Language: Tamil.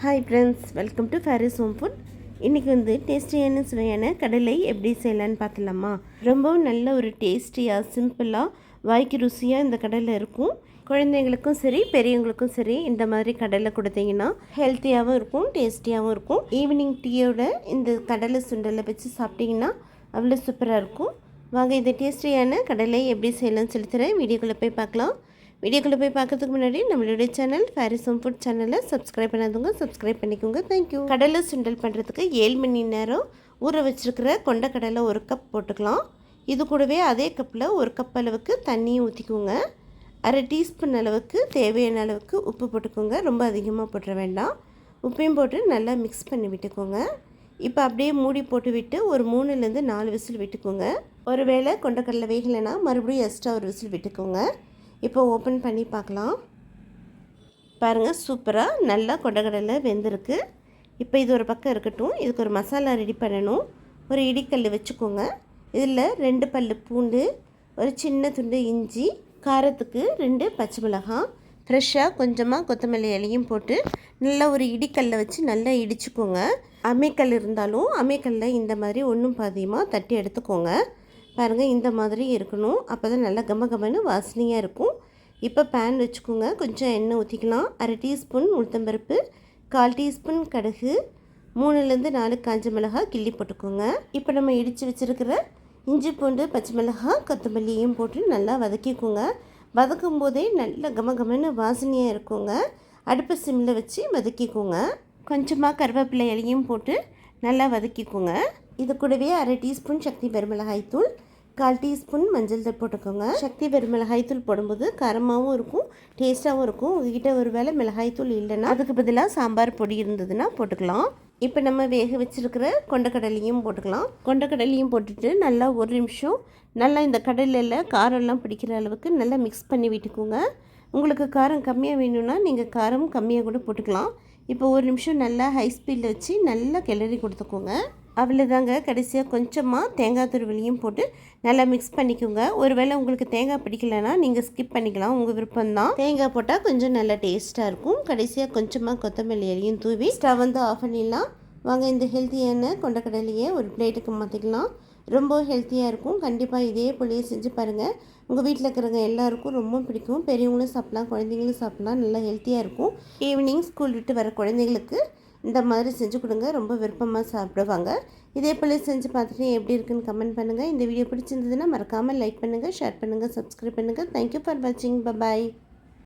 Hi friends, welcome to Faris home food. இன்றைக்கி டேஸ்டியான சுவையான கடலை எப்படி செய்யலான்னு பார்க்கலாமா? ரொம்பவும் நல்ல ஒரு டேஸ்டியாக சிம்பிளாக வாய்க்கு ருசியாக இந்த கடலை இருக்கும். குழந்தைங்களுக்கும் சரி பெரியவங்களுக்கும் சரி இந்த மாதிரி கடலை கொடுத்தீங்கன்னா ஹெல்த்தியாகவும் இருக்கும், டேஸ்டியாகவும் இருக்கும். ஈவினிங் டீயோட இந்த கடலை சுண்டலை வச்சு சாப்பிட்டிங்கன்னா அவ்வளோ சூப்பராக இருக்கும். வாங்க இந்த டேஸ்டியான கடலை எப்படி செய்யலாம்னு சொல்லித்தரேன். வீடியோக்குள்ளே போய் பார்க்கலாம். வீடியோக்குள்ளே போய் பார்க்கறதுக்கு முன்னாடி நம்மளுடைய சேனல் ஃபேரிஸ் ஹோம் ஃபுட் சேனலை சப்ஸ்கிரைப் பண்ணாதவங்க சப்ஸ்கிரைப் பண்ணிக்கோங்க. தேங்க்யூ. கடலை சுண்டல் பண்ணுறதுக்கு 7 மணி நேரம் ஊற வச்சுருக்கிற கொண்டக்கடலை 1 கப் போட்டுக்கலாம். இது கூடவே அதே கப்பில் 1 கப் அளவுக்கு தண்ணியும் ஊற்றிக்கோங்க. அரை டீஸ்பூன் அளவுக்கு தேவையான அளவுக்கு உப்பு போட்டுக்கோங்க. ரொம்ப அதிகமாக போட்டுற வேண்டாம். உப்பையும் போட்டு நல்லா மிக்ஸ் பண்ணி விட்டுக்கோங்க. இப்போ அப்படியே மூடி போட்டு விட்டு ஒரு 3லேருந்து 4 விசில் விட்டுக்கோங்க. ஒருவேளை கொண்டக்கடலை வேகலைன்னா மறுபடியும் எக்ஸ்ட்ரா ஒரு விசில் விட்டுக்கோங்க. இப்போ ஓப்பன் பண்ணி பார்க்கலாம். பாருங்கள், சூப்பராக நல்லா கொண்டக்கடலை வெந்திருக்கு. இப்போ இது ஒரு பக்கம் இருக்கட்டும். இதுக்கு ஒரு மசாலா ரெடி பண்ணணும். ஒரு இடிக்கல் வச்சுக்கோங்க. இதில் 2 பல்லு பூண்டு, ஒரு சின்ன துண்டு இஞ்சி, காரத்துக்கு 2 பச்சை மிளகாய், ஃப்ரெஷ்ஷாக கொஞ்சமாக கொத்தமல்லி இலையும் போட்டு நல்லா ஒரு இடிக்கல்லை வச்சு நல்லா இடிச்சுக்கோங்க. அம்மிக்கல் இருந்தாலும் அம்மிக்கல்லில் இந்த மாதிரி ஒன்றும் பாதியமாக தட்டி எடுத்துக்கோங்க. பாருங்கள், இந்த மாதிரி இருக்கணும். அப்போ தான் நல்லா கமகமன்னு வாசனையாக இருக்கும். இப்போ பேன் வச்சுக்கோங்க. கொஞ்சம் எண்ணெய் ஊற்றிக்கலாம். அரை டீஸ்பூன் உளுத்தம்பருப்பு, 1/4 டீஸ்பூன் கடுகு, 3லேருந்து 4 காஞ்ச மிளகாய் கிள்ளி போட்டுக்கோங்க. இப்போ நம்ம இடித்து வச்சுருக்கிற இஞ்சி பூண்டு பச்சை மிளகாய் கொத்தமல்லியும் போட்டு நல்லா வதக்கிக்கோங்க. வதக்கும் போதே நல்லா கமகமன்னு வாசனையாக இருக்குங்க. அடுப்பு சிம்மில் வச்சு வதக்கிக்கோங்க. கொஞ்சமாக கருவேப்பிலை இலையும் போட்டு நல்லா வதக்கிக்கோங்க. இது கூடவே அரை டீஸ்பூன் சக்தி வெறுமிளகாய் தூள், 1/4 டீஸ்பூன் மஞ்சள் தூள் போட்டுக்கோங்க. சக்தி வெறுமிளகாய் தூள் போடும்போது காரமாகவும் இருக்கும், டேஸ்ட்டாகவும் இருக்கும். உங்ககிட்ட ஒரு வேளை மிளகாய் தூள் இல்லைன்னா அதுக்கு பதிலாக சாம்பார் பொடி இருந்ததுன்னா போட்டுக்கலாம். இப்போ நம்ம வேக வச்சுருக்கிற கொண்டக்கடலையும் போட்டுக்கலாம். கொண்டக்கடலையும் போட்டுட்டு நல்லா 1 நிமிஷம் நல்லா இந்த கடலையில் காரம்லாம் பிடிக்கிற அளவுக்கு நல்லா மிக்ஸ் பண்ணி விட்டுக்கோங்க. உங்களுக்கு காரம் கம்மியாக வேணும்னா நீங்கள் காரம் கம்மியாக கூட போட்டுக்கலாம். இப்போ 1 நிமிஷம் நல்லா ஹை ஸ்பீடில் வச்சு நல்லா கிளறி கொடுத்துக்கோங்க. அவ்வளோதாங்க. கடைசியாக கொஞ்சமாக தேங்காய் துருவலையும் போட்டு நல்லா மிக்ஸ் பண்ணிக்கோங்க. ஒருவேளை உங்களுக்கு தேங்காய் பிடிக்கலைன்னா நீங்கள் ஸ்கிப் பண்ணிக்கலாம், உங்கள் விருப்பம்தான். தேங்காய் போட்டால் கொஞ்சம் நல்லா டேஸ்ட்டாக இருக்கும். கடைசியாக கொஞ்சமாக கொத்தமல்லி இலையும் தூவி ஸ்டவ் ஆஃப் பண்ணிடலாம். வாங்க இந்த ஹெல்த்தியான கொண்டக்கடலையை ஒரு பிளேட்டுக்கு மாற்றிக்கலாம். ரொம்ப ஹெல்த்தியாக இருக்கும். கண்டிப்பாக இதே போலேயே செஞ்சு பாருங்கள். உங்கள் வீட்டில் இருக்கிறவங்க எல்லாருக்கும் ரொம்ப பிடிக்கும். பெரியவங்களும் சாப்பிட்லாம், குழந்தைங்களும் சாப்பிட்லாம். நல்லா ஹெல்த்தியாக இருக்கும். ஈவினிங் ஸ்கூல் விட்டு வர குழந்தைங்களுக்கு இந்த மாதிரி செஞ்சு கொடுங்க. ரொம்ப விருப்பமாக சாப்பிடுவாங்க. இதே போல் செஞ்சு பார்த்துட்டு எப்படி இருக்குன்னு கமெண்ட் பண்ணுங்கள். இந்த வீடியோ பிடிச்சிருந்ததுன்னா மறக்காமல் லைக் பண்ணுங்கள், ஷேர் பண்ணுங்கள், சப்ஸ்கிரைப் பண்ணுங்கள். தேங்க்யூ ஃபார் வாட்சிங். பாய்.